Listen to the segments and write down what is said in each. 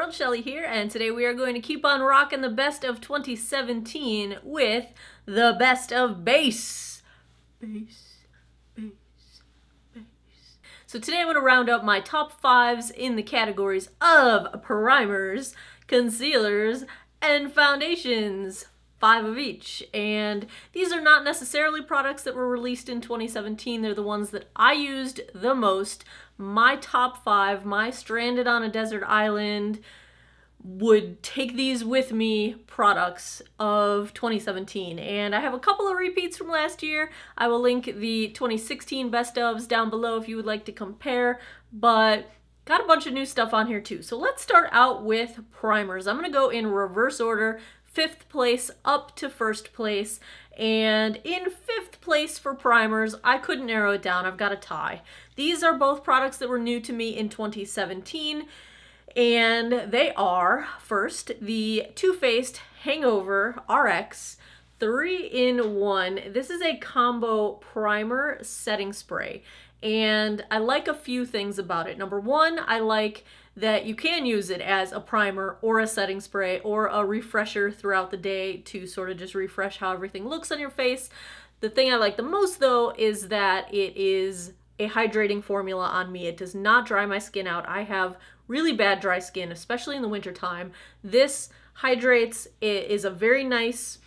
world, Shelly here, and today we are going to keep on rocking the best of 2017 with the best of base. So today I'm going to round up my top 5s in the categories of primers, concealers, and foundations. 5 of each. And these are not necessarily products that were released in 2017. They're the ones that I used the most. My top 5, my stranded on a desert island, would take these with me products of 2017. And I have a couple of repeats from last year. I will link the 2016 best ofs down below if you would like to compare, but got a bunch of new stuff on here too. So let's start out with primers. I'm gonna go in reverse order, 5th place up to 1st place. And in 5th place for primers, I couldn't narrow it down. I've got a tie. These are both products that were new to me in 2017. And they are, first, the Too Faced Hangover RX 3-in-1. This is a combo primer setting spray. And I like a few things about it. Number one, I like that you can use it as a primer or a setting spray or a refresher throughout the day to sort of just refresh how everything looks on your face. The thing I like the most though is that it is a hydrating formula on me. It does not dry my skin out. I have really bad dry skin, especially in the wintertime. This hydrates. It is a very nice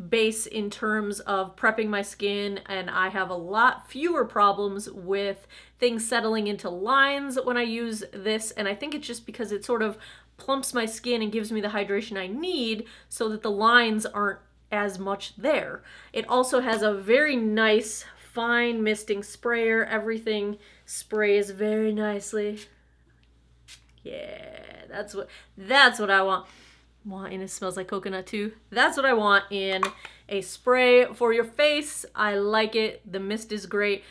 base in terms of prepping my skin, and I have a lot fewer problems with things settling into lines when I use this, and I think it's just because it sort of plumps my skin and gives me the hydration I need so that the lines aren't as much there. It also has a very nice fine misting sprayer. Everything sprays very nicely. Yeah, that's what I want. And it smells like coconut too. That's what I want in a spray for your face. I like it. The mist is great.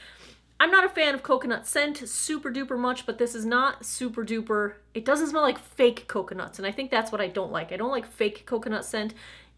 I'm not a fan of coconut scent super duper much, but this is not super duper. It doesn't smell like fake coconuts, and I think that's what I don't like. I don't like fake coconut scent.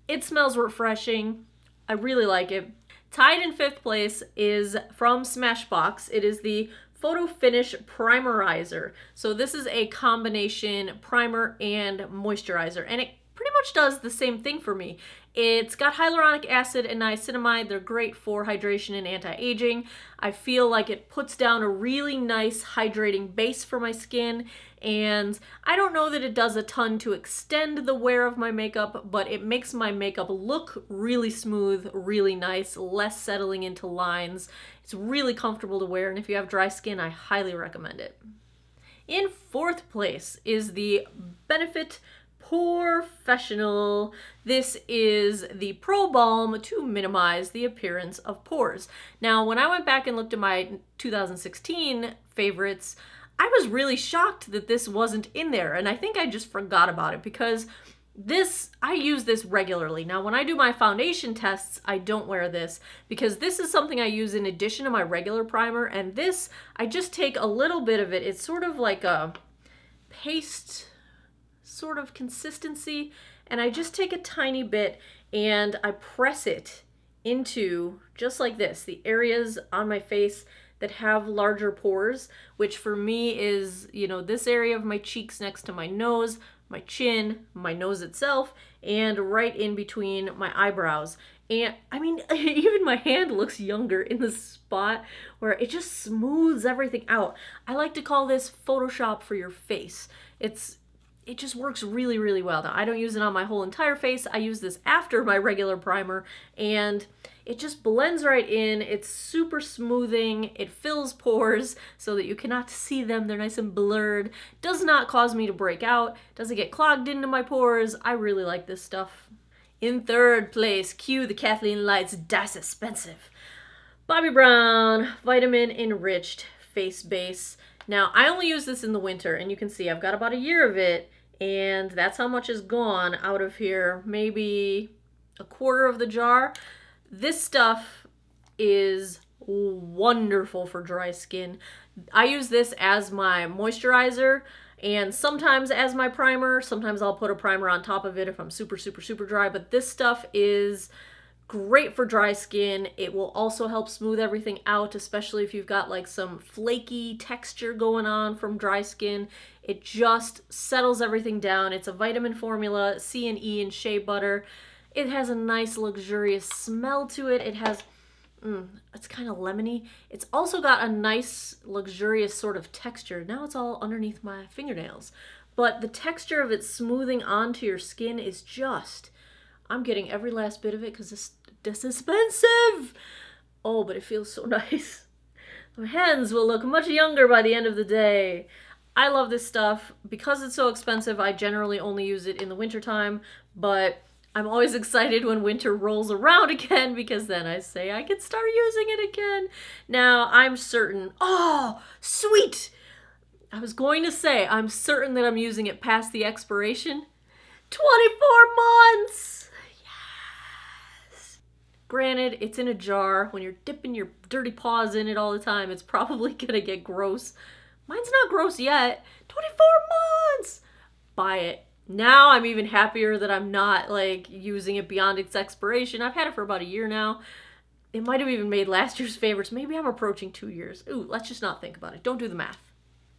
It smells refreshing. I really like it. Tied in 5th place is from Smashbox. It is the Photo Finish Primerizer. So this is a combination primer and moisturizer, and it pretty much does the same thing for me. It's got hyaluronic acid and niacinamide. They're great for hydration and anti-aging. I feel like it puts down a really nice hydrating base for my skin, and I don't know that it does a ton to extend the wear of my makeup, but it makes my makeup look really smooth, really nice, less settling into lines. It's really comfortable to wear, and if you have dry skin, I highly recommend it. In 4th place is the Benefit Porefessional. This is the Pro Balm to minimize the appearance of pores. Now, when I went back and looked at my 2016 favorites, I was really shocked that this wasn't in there, and I think I just forgot about it because I use this regularly. Now, when I do my foundation tests, I don't wear this because this is something I use in addition to my regular primer, and this, I just take a little bit of it. It's sort of like a paste sort of consistency, and I just take a tiny bit and I press it into, just like this, the areas on my face that have larger pores, which for me is, this area of my cheeks next to my nose, my chin, my nose itself, and right in between my eyebrows. And I mean, even my hand looks younger in the spot where it just smooths everything out. I like to call this Photoshop for your face. It just works really, really well. Now, I don't use it on my whole entire face. I use this after my regular primer, and it just blends right in. It's super smoothing. It fills pores so that you cannot see them. They're nice and blurred. Does not cause me to break out. Doesn't get clogged into my pores. I really like this stuff. In 3rd place, cue the Kathleen Lights Die Suspensive Bobbi Brown Vitamin Enriched Face Base. Now, I only use this in the winter, and you can see I've got about a year of it, and that's how much is gone out of here. Maybe a quarter of the jar. This stuff is wonderful for dry skin. I use this as my moisturizer and sometimes as my primer. Sometimes I'll put a primer on top of it if I'm super, super, super dry, but this stuff is Great for dry skin. It will also help smooth everything out, especially if you've got like some flaky texture going on from dry skin. It just settles everything down. It's a vitamin formula, C and E and shea butter. It has a nice luxurious smell to it. It has, it's kind of lemony. It's also got a nice luxurious sort of texture. Now it's all underneath my fingernails. But the texture of it smoothing onto your skin is just, I'm getting every last bit of it because this is expensive. Oh, but it feels so nice. My hands will look much younger by the end of the day. I love this stuff. Because it's so expensive, I generally only use it in the wintertime, but I'm always excited when winter rolls around again because then I say I can start using it again. Now, I'm certain, oh, sweet! I was going to say, I'm certain that I'm using it past the expiration. 24 months! Yes! Granted, it's in a jar. When you're dipping your dirty paws in it all the time, it's probably gonna get gross. Mine's not gross yet. 24 months! Buy it. Now I'm even happier that I'm not like using it beyond its expiration. I've had it for about a year now. It might have even made last year's favorites. Maybe I'm approaching 2 years. Ooh, let's just not think about it. Don't do the math.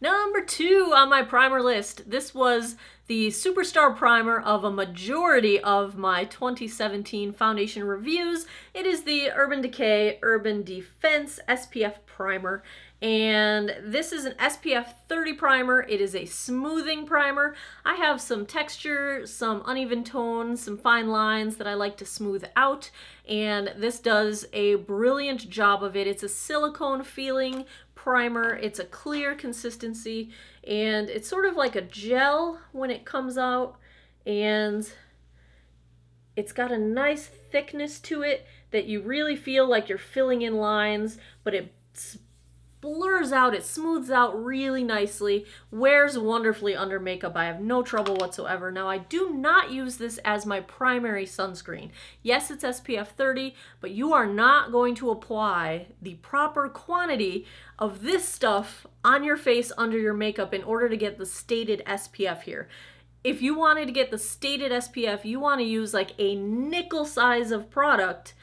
Number 2 on my primer list. This was the superstar primer of a majority of my 2017 foundation reviews. It is the Urban Decay Urban Defense SPF Primer. And this is an SPF 30 primer. It is a smoothing primer. I have some texture, some uneven tones, some fine lines that I like to smooth out. And this does a brilliant job of it. It's a silicone feeling primer. It's a clear consistency and it's sort of like a gel when it comes out, and it's got a nice thickness to it that you really feel like you're filling in lines, but it blurs out, it smooths out really nicely, wears wonderfully under makeup. I have no trouble whatsoever. Now, I do not use this as my primary sunscreen. Yes, it's SPF 30, but you are not going to apply the proper quantity of this stuff on your face under your makeup in order to get the stated SPF here. If you wanted to get the stated SPF, you want to use like a nickel size of product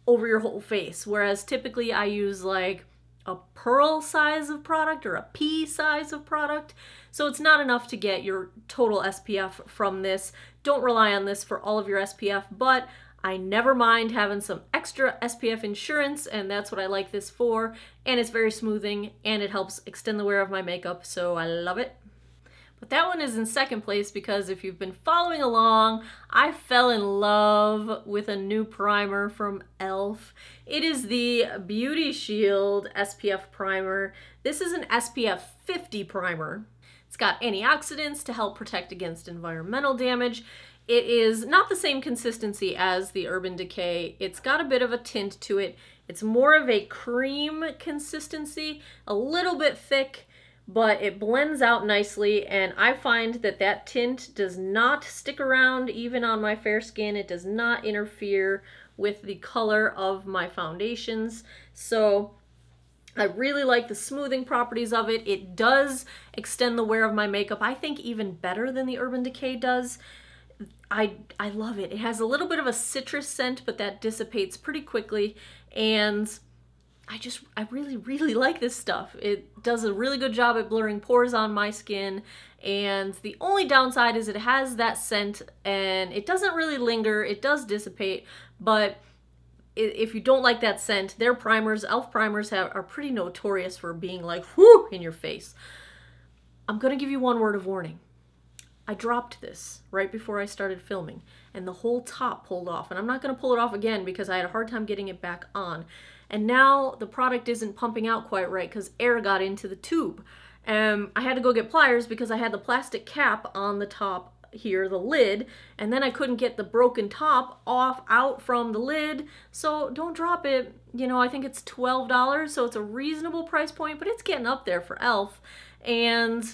over your whole face, whereas typically I use like a pearl size of product or a pea size of product. So it's not enough to get your total SPF from this. Don't rely on this for all of your SPF, but I never mind having some extra SPF insurance, and that's what I like this for. And it's very smoothing, and it helps extend the wear of my makeup, so I love it. But that one is in second place because if you've been following along, I fell in love with a new primer from e.l.f. It is the Beauty Shield SPF primer. This is an SPF 50 primer. It's got antioxidants to help protect against environmental damage. It is not the same consistency as the Urban Decay. It's got a bit of a tint to it. It's more of a cream consistency, a little bit thick, but it blends out nicely, and I find that that tint does not stick around even on my fair skin. It does not interfere with the color of my foundations. So I really like the smoothing properties of it. It does extend the wear of my makeup, I think even better than the Urban Decay does. I love it. It has a little bit of a citrus scent, but that dissipates pretty quickly, and I really, really like this stuff. It does a really good job at blurring pores on my skin, and the only downside is it has that scent, and it doesn't really linger. It does dissipate, but if you don't like that scent, their primers, e.l.f. primers, are pretty notorious for being like, whoo, in your face. I'm gonna give you one word of warning. I dropped this right before I started filming, and the whole top pulled off, and I'm not gonna pull it off again because I had a hard time getting it back on. And now the product isn't pumping out quite right because air got into the tube. I had to go get pliers because I had the plastic cap on the top here, the lid, and then I couldn't get the broken top out from the lid. So don't drop it. You know, I think it's $12, so it's a reasonable price point, but it's getting up there for e.l.f. And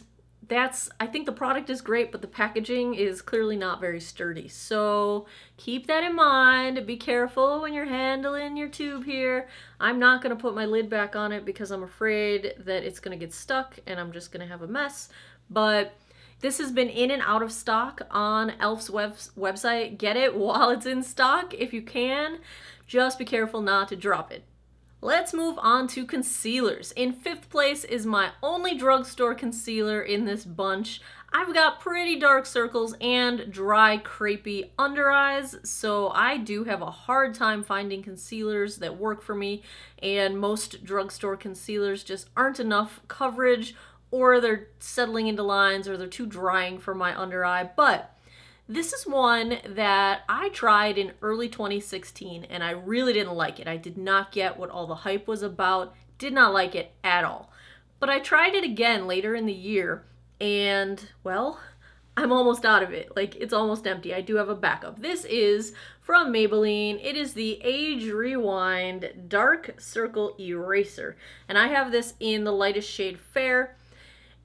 I think the product is great, but the packaging is clearly not very sturdy. So keep that in mind. Be careful when you're handling your tube here. I'm not going to put my lid back on it because I'm afraid that it's going to get stuck and I'm just going to have a mess. But this has been in and out of stock on e.l.f.'s website. Get it while it's in stock if you can. Just be careful not to drop it. Let's move on to concealers. In 5th place is my only drugstore concealer in this bunch. I've got pretty dark circles and dry, crepey under eyes, so I do have a hard time finding concealers that work for me, and most drugstore concealers just aren't enough coverage, or they're settling into lines, or they're too drying for my under eye. But this is one that I tried in early 2016, and I really didn't like it. I did not get what all the hype was about, did not like it at all. But I tried it again later in the year, and, well, I'm almost out of it. Like, it's almost empty. I do have a backup. This is from Maybelline. It is the Age Rewind Dark Circle Eraser, and I have this in the lightest shade Fair.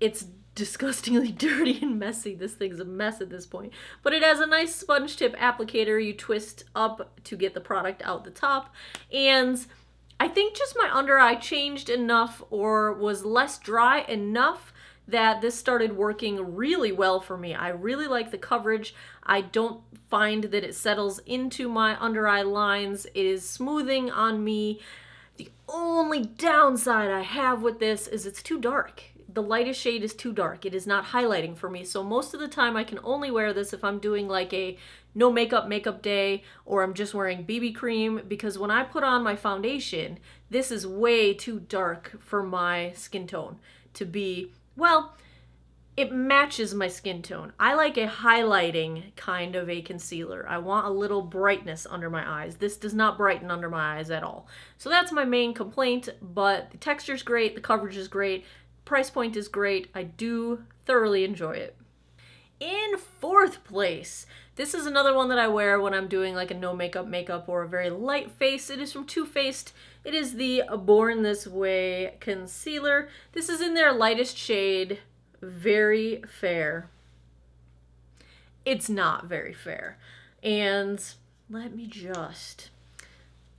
It's disgustingly dirty and messy. This thing's a mess at this point. But it has a nice sponge tip applicator you twist up to get the product out the top. And I think just my under eye changed enough or was less dry enough that this started working really well for me. I really like the coverage. I don't find that it settles into my under eye lines. It is smoothing on me. The only downside I have with this is it's too dark. The lightest shade is too dark. It is not highlighting for me. So most of the time I can only wear this if I'm doing like a no makeup day, or I'm just wearing BB cream, because when I put on my foundation, this is way too dark for my skin tone to be, well, it matches my skin tone. I like a highlighting kind of a concealer. I want a little brightness under my eyes. This does not brighten under my eyes at all. So that's my main complaint, but the texture's great, the coverage is great, price point is great. I do thoroughly enjoy it. In 4th place, this is another one that I wear when I'm doing like a no makeup or a very light face. It is from Too Faced. It is the Born This Way concealer. This is in their lightest shade, Very Fair. It's not very fair. And let me just,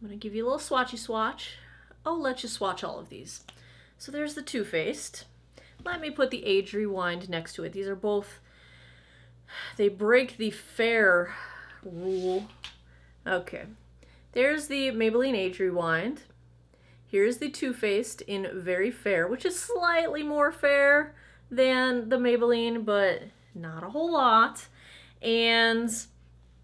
I'm gonna give you a little swatchy swatch. Oh, let's just swatch all of these. So there's the Too Faced. Let me put the Age Rewind next to it. These are both, they break the fair rule. Okay. There's the Maybelline Age Rewind. Here's the Too Faced in Very Fair, which is slightly more fair than the Maybelline, but not a whole lot. And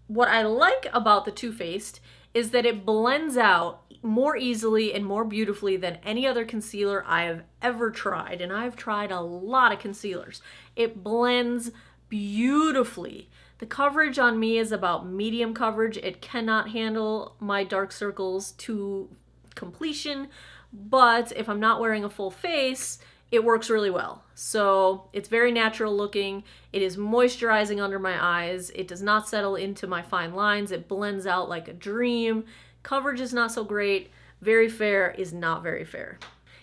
what I like about the Too Faced is that it blends out more easily and more beautifully than any other concealer I have ever tried. And I've tried a lot of concealers. It blends beautifully. The coverage on me is about medium coverage. It cannot handle my dark circles to completion, but if I'm not wearing a full face, it works really well. So it's very natural looking. It is moisturizing under my eyes. It does not settle into my fine lines. It blends out like a dream. Coverage is not so great. Very Fair is not very fair.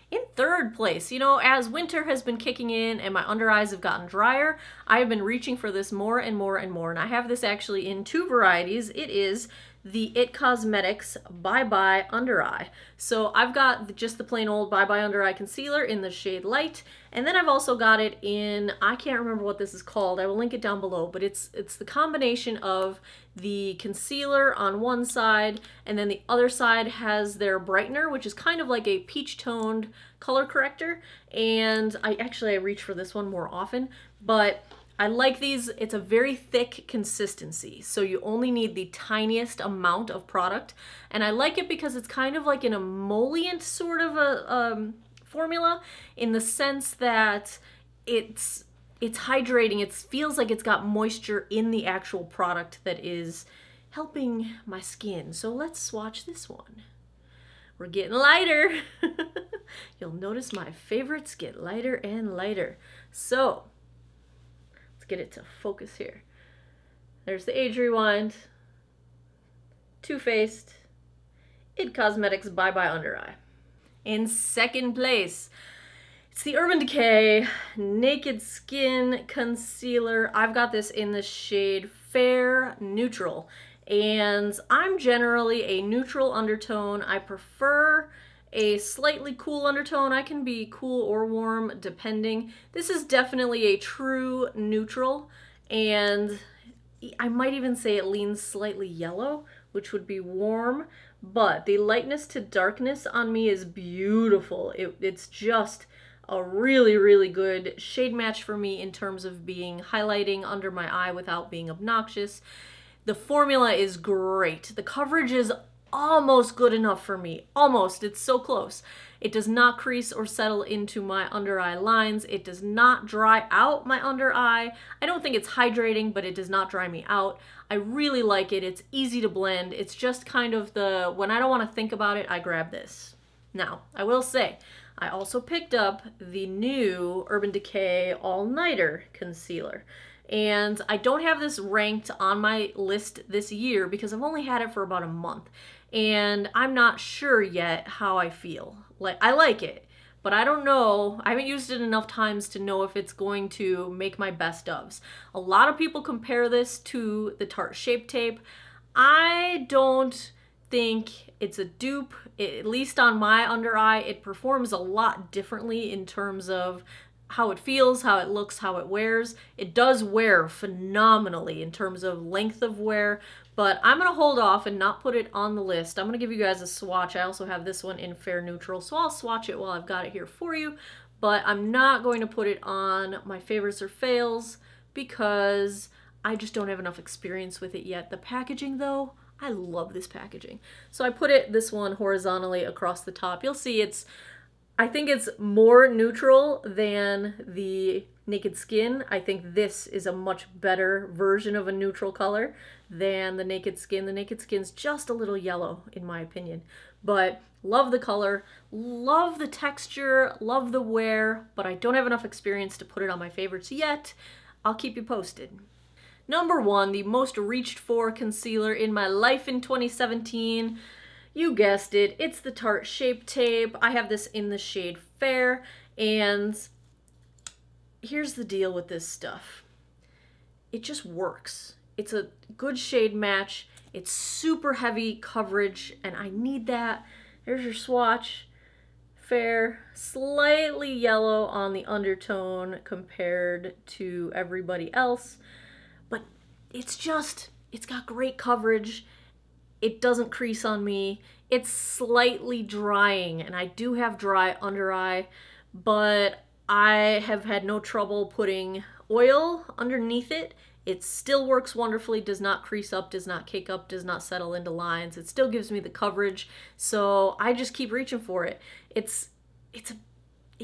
In 3rd place, you know, as winter has been kicking in and my under eyes have gotten drier, I have been reaching for this more and more and more. And I have this actually in 2 varieties. It is the It Cosmetics Bye Bye Under Eye. So I've got just the plain old Bye Bye Under Eye Concealer in the shade Light. And then I've also got it in, I can't remember what this is called. I will link it down below, but it's the combination of the concealer on one side, and then the other side has their brightener, which is kind of like a peach toned color corrector. And I reach for this one more often, but I like these. It's a very thick consistency, so you only need the tiniest amount of product. And I like it because it's kind of like an emollient sort of a formula, in the sense that it's hydrating. It feels like it's got moisture in the actual product that is helping my skin. So let's swatch this one. We're getting lighter. You'll notice my favorites get lighter and lighter. So let's get it to focus here. There's the Age Rewind, Too Faced, It Cosmetics Bye Bye Under Eye. In 2nd place, it's the Urban Decay Naked Skin Concealer. I've got this in the shade Fair Neutral, and I'm generally a neutral undertone. I prefer a slightly cool undertone. I can be cool or warm depending. This is definitely a true neutral, and I might even say it leans slightly yellow, which would be warm, but the lightness to darkness on me is beautiful. It's just a really, really good shade match for me in terms of being highlighting under my eye without being obnoxious. The formula is great. The coverage is almost good enough for me. Almost. It's so close. It does not crease or settle into my under eye lines. It does not dry out my under eye. I don't think it's hydrating, but it does not dry me out. I really like it. It's easy to blend. It's just kind of the, when I don't want to think about it, I grab this. Now, I will say, I also picked up the new Urban Decay All Nighter Concealer. And I don't have this ranked on my list this year because I've only had it for about a month. And I'm not sure yet how I feel. Like, I like it, but I don't know. I haven't used it enough times to know if it's going to make my best ofs. A lot of people compare this to the Tarte Shape Tape. I don't think it's a dupe. At least on my under eye, it performs a lot differently in terms of how it feels, how it looks, how it wears. It does wear phenomenally in terms of length of wear, but I'm going to hold off and not put it on the list. I'm going to give you guys a swatch. I also have this one in Fair Neutral, so I'll swatch it while I've got it here for you, but I'm not going to put it on my favorites or fails because I just don't have enough experience with it yet. The packaging, though, I love this packaging. So I put this one horizontally across the top. You'll see I think it's more neutral than the Naked Skin. I think this is a much better version of a neutral color than the Naked Skin. The Naked Skin's just a little yellow, in my opinion. But love the color, love the texture, love the wear, but I don't have enough experience to put it on my favorites yet. I'll keep you posted. Number 1, the most reached for concealer in my life in 2017. You guessed it, it's the Tarte Shape Tape. I have this in the shade Fair, and here's the deal with this stuff. It just works. It's a good shade match. It's super heavy coverage, and I need that. There's your swatch. Fair, slightly yellow on the undertone compared to everybody else, but it's got great coverage. It doesn't crease on me. It's slightly drying, and I do have dry under eye, but I have had no trouble putting oil underneath it. It still works wonderfully, does not crease up, does not cake up, does not settle into lines. It still gives me the coverage, so I just keep reaching for it. It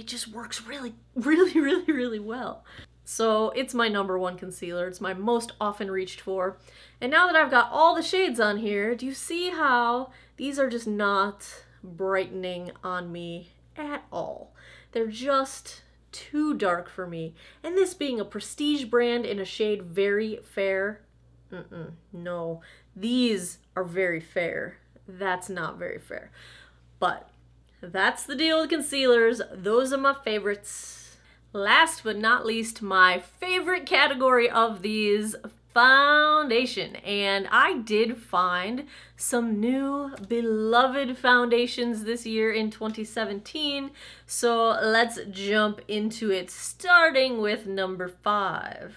just works really, really, really, really well. So it's my number 1 concealer. It's my most often reached for. And now that I've got all the shades on here, do you see how these are just not brightening on me at all? They're just too dark for me. And this being a prestige brand in a shade Very Fair, no. These are very fair. That's not very fair. But that's the deal with concealers. Those are my favorites. Last but not least, my favorite category of these, foundation. And I did find some new beloved foundations this year in 2017. So let's jump into it, starting with number 5.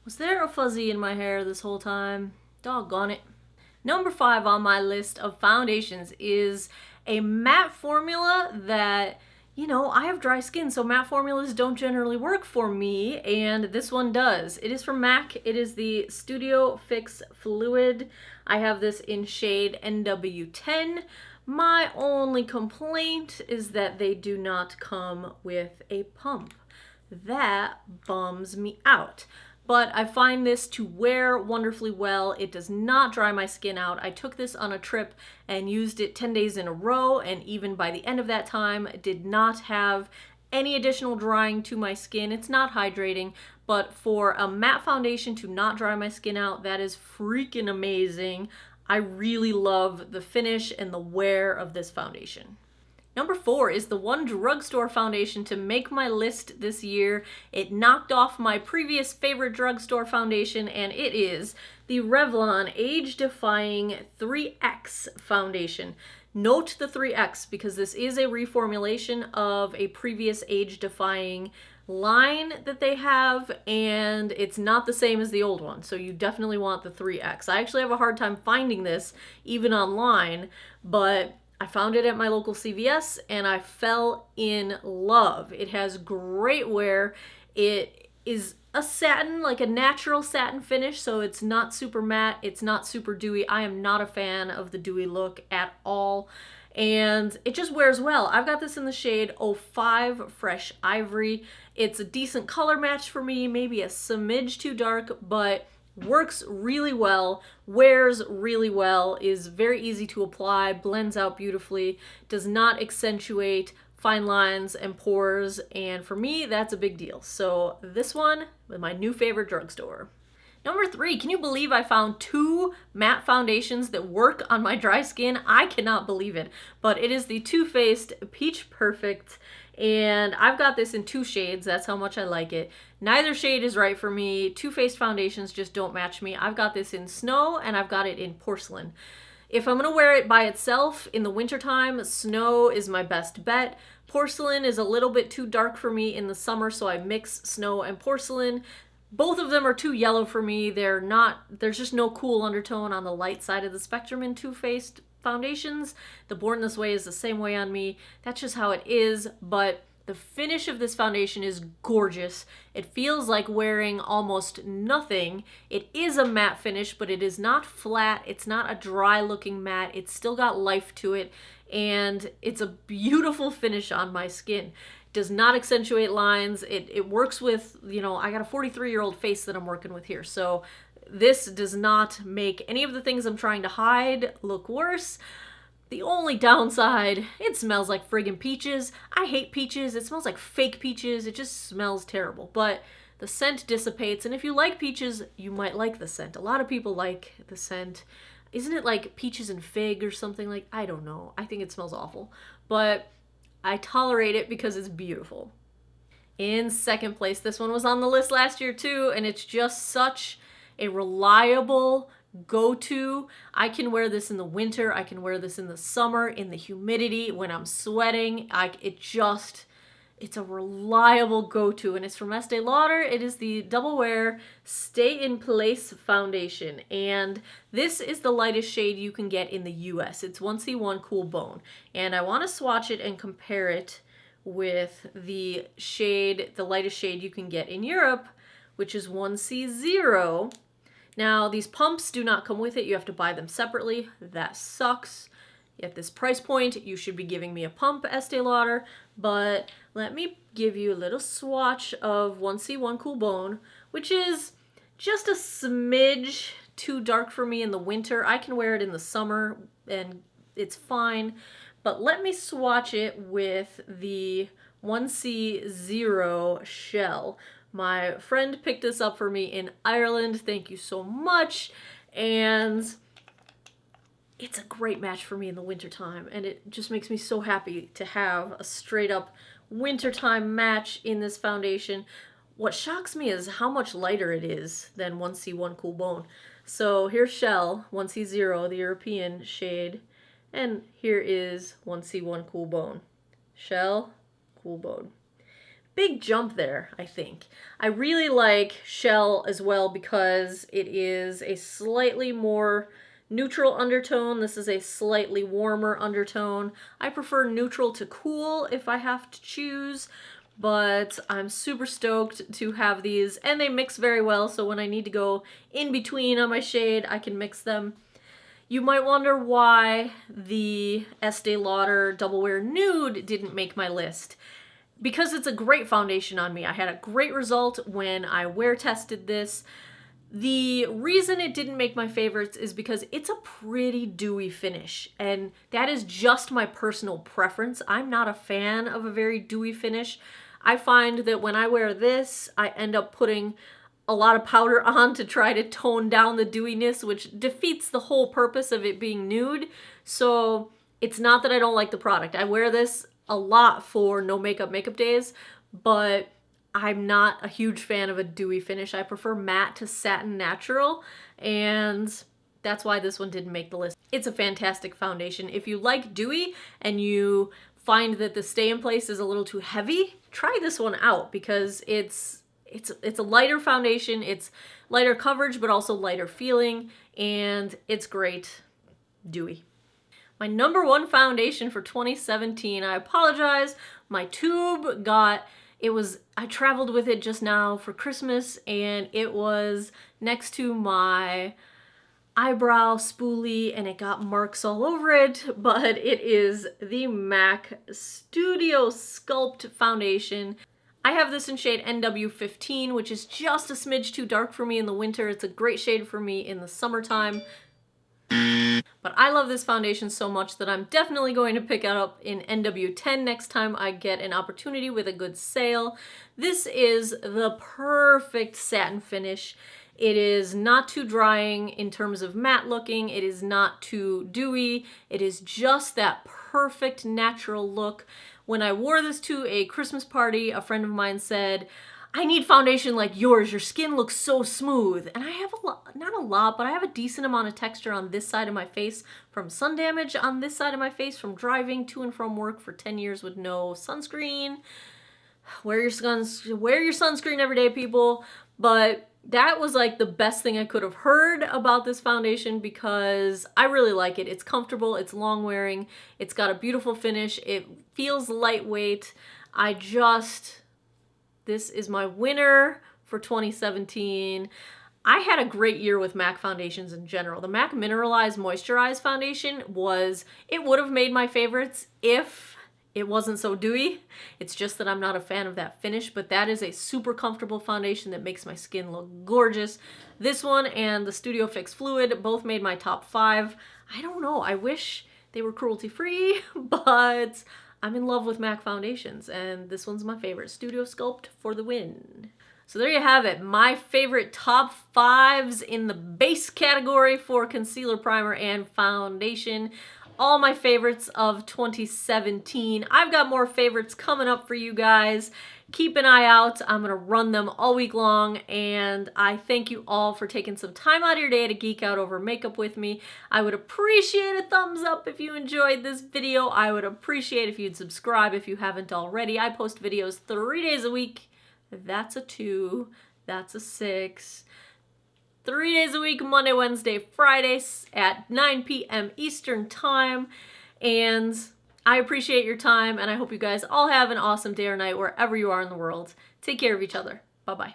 Was there a fuzzy in my hair this whole time? Doggone it. Number 5 on my list of foundations is a matte formula that, you know, I have dry skin, so matte formulas don't generally work for me, and this one does. It is from MAC. It is the Studio Fix Fluid. I have this in shade NW10. My only complaint is that they do not come with a pump. That bums me out. But I find this to wear wonderfully well. It does not dry my skin out. I took this on a trip and used it 10 days in a row, and even by the end of that time, did not have any additional drying to my skin. It's not hydrating, but for a matte foundation to not dry my skin out, that is freaking amazing. I really love the finish and the wear of this foundation. Number 4 is the one drugstore foundation to make my list this year. It knocked off my previous favorite drugstore foundation, and it is the Revlon Age Defying 3X foundation. Note the 3X because this is a reformulation of a previous age-defying line that they have, and it's not the same as the old one, so you definitely want the 3X. I actually have a hard time finding this even online, but I found it at my local CVS and I fell in love. It has great wear. It is a satin, like a natural satin finish, so it's not super matte, it's not super dewy. I am not a fan of the dewy look at all, and it just wears well. I've got this in the shade 05 Fresh Ivory. It's a decent color match for me, maybe a smidge too dark, but works really well, wears really well, is very easy to apply, blends out beautifully, does not accentuate fine lines and pores, and for me, that's a big deal. So this one is my new favorite Drugstore. Number 3, can you believe I found 2 matte foundations that work on my dry skin? I cannot believe it, but it is the Too Faced Peach Perfect, and I've got this in 2 shades. That's how much I like it. Neither shade is right for me. Too Faced foundations just don't match me. I've got this in Snow, and I've got it in Porcelain. If I'm gonna wear it by itself in the wintertime, Snow is my best bet. Porcelain is a little bit too dark for me in the summer, so I mix Snow and Porcelain. Both of them are too yellow for me. There's just no cool undertone on the light side of the spectrum in Too Faced foundations. The Born This Way is the same way on me. That's just how it is, but the finish of this foundation is gorgeous. It feels like wearing almost nothing. It is a matte finish, but it is not flat. It's not a dry looking matte. It's still got life to it, and it's a beautiful finish on my skin. Does not accentuate lines. It works with, you know, I got a 43-year-old face that I'm working with here, so this does not make any of the things I'm trying to hide look worse. The only downside, it smells like friggin' peaches. I hate peaches. It smells like fake peaches. It just smells terrible, but the scent dissipates, and if you like peaches, you might like the scent. A lot of people like the scent. Isn't it like peaches and fig or something like? I don't know. I think it smells awful, but I tolerate it because it's beautiful. In second place, this one was on the list last year too, and it's just such a reliable go-to. I can wear this in the winter, I can wear this in the summer, in the humidity, when I'm sweating. It's a reliable go-to, and it's from Estee Lauder. It is the Double Wear Stay in Place Foundation, and this is the lightest shade you can get in the US. It's 1C1 Cool Bone, and I want to swatch it and compare it with the lightest shade you can get in Europe, which is 1C0. Now, these pumps do not come with it. You have to buy them separately. That sucks. At this price point, you should be giving me a pump, Estee Lauder, but let me give you a little swatch of 1C1 Cool Bone, which is just a smidge too dark for me in the winter. I can wear it in the summer, and it's fine, but let me swatch it with the 1C0 Shell. My friend picked this up for me in Ireland. Thank you so much, and it's a great match for me in the wintertime, and it just makes me so happy to have a straight up wintertime match in this foundation. What shocks me is how much lighter it is than 1C1 Cool Bone. So here's Shell, 1C0, the European shade, and here is 1C1 Cool Bone. Shell, Cool Bone. Big jump there, I think. I really like Shell as well because it is a slightly more neutral undertone. This is a slightly warmer undertone. I prefer neutral to cool if I have to choose, but I'm super stoked to have these, and they mix very well, so when I need to go in between on my shade, I can mix them. You might wonder why the Estee Lauder Double Wear Nude didn't make my list. Because it's a great foundation on me. I had a great result when I wear tested this. The reason it didn't make my favorites is because it's a pretty dewy finish, and that is just my personal preference. I'm not a fan of a very dewy finish. I find that when I wear this, I end up putting a lot of powder on to try to tone down the dewiness, which defeats the whole purpose of it being nude. So it's not that I don't like the product. I wear this a lot for no makeup days, but I'm not a huge fan of a dewy finish. I prefer matte to satin natural, and That's why this one didn't make the list. It's a fantastic foundation. If you like dewy and you find that the stay in place is a little too heavy, try this one out because it's a lighter foundation. It's lighter coverage, but also lighter feeling, and it's great dewy. My number one foundation for 2017, I apologize, my tube I traveled with it just now for Christmas, and it was next to my eyebrow spoolie and it got marks all over it, but it is the MAC Studio Sculpt foundation. I have this in shade NW15, which is just a smidge too dark for me in the winter. It's a great shade for me in the summertime. But I love this foundation so much that I'm definitely going to pick it up in NW10 next time I get an opportunity with a good sale. This is the perfect satin finish. It is not too drying in terms of matte looking. It is not too dewy. It is just that perfect natural look. When I wore this to a Christmas party, a friend of mine said, "I need foundation like yours. Your skin looks so smooth." And I have not a lot, but I have a decent amount of texture on this side of my face from sun damage, on this side of my face from driving to and from work for 10 years with no sunscreen. Wear your sunscreen every day, people. But that was like the best thing I could have heard about this foundation because I really like it. It's comfortable, it's long wearing, it's got a beautiful finish, it feels lightweight. This is my winner for 2017. I had a great year with MAC foundations in general. The MAC Mineralized Moisturized foundation it would have made my favorites if it wasn't so dewy. It's just that I'm not a fan of that finish, but that is a super comfortable foundation that makes my skin look gorgeous. This one and the Studio Fix Fluid both made my top 5. I don't know, I wish they were cruelty-free, but I'm in love with MAC foundations, and this one's my favorite. Studio Sculpt for the win. So there you have it, my favorite top 5s in the base category for concealer, primer, and foundation. All my favorites of 2017. I've got more favorites coming up for you guys. Keep an eye out. I'm going to run them all week long, and I thank you all for taking some time out of your day to geek out over makeup with me. I would appreciate a thumbs up if you enjoyed this video. I would appreciate if you'd subscribe if you haven't already. I post videos 3 days a week. That's a 2. That's a 6. 3 days a week, Monday, Wednesday, Fridays at 9 p.m. Eastern Time. And I appreciate your time, and I hope you guys all have an awesome day or night wherever you are in the world. Take care of each other. Bye-bye.